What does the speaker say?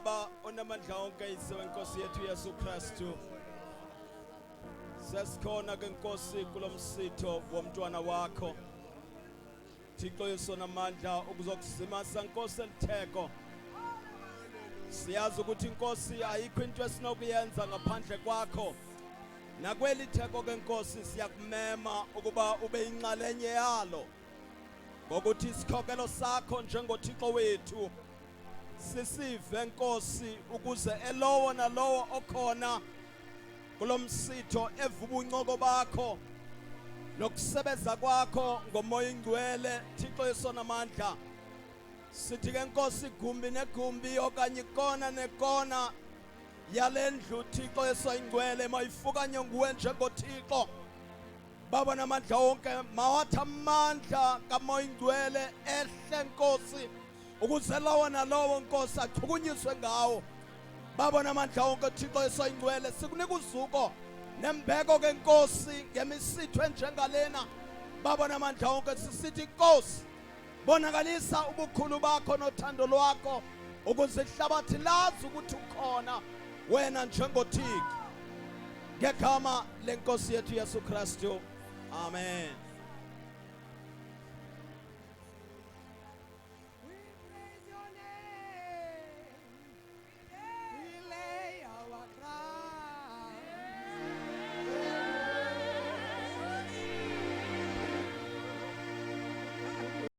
Baba onamandla onke isewe Nkosi yethu Yesu Kristu. Sesikhona ke Nkosi kulomsitho womntwana wakho. Thixo yesonamandla ukuzokusimasa Nkosi elitheko. Siyazi ukuthi Nkosi ayikho into esinokuyenza ngaphandle kwakho. Nakweli theko ke Nkosi siyakumema ukuba ube inxalenye yalo. Ngokuthi isikhokelo sakho njengoThixo wethu sisive Nkosi ukuze elowo nalowo okhona kulomsitho evuba uncoko bakho nokusebenza kwakho ngomoya ingcwele Thixo yesonamandla. Sithi ke Nkosi igumbi negumbi okanye ikona nekona yalendlu Thixo yesoyingcwele mayifukanye nguwe njengoThixo. Baba namandla wonke mawathi amandla kamoya ingcwele ehle Nkosi ukuze lawo nalowo Nkosi achukunyiswe ngawo. Baba namandla wonke Thixo yesoyingcwele sikunika uzuko nembeko ke Nkosi ngemisitho enjengalena. Baba namandla wonke sisithi Nkosi bonakalisa ubukhulu bakho nothando lwakho ukuze ihlabathi lazi ukuthi ukhona wena njengoThixo. Ngegama lenkosi yethu Yesu Kristu. Amen.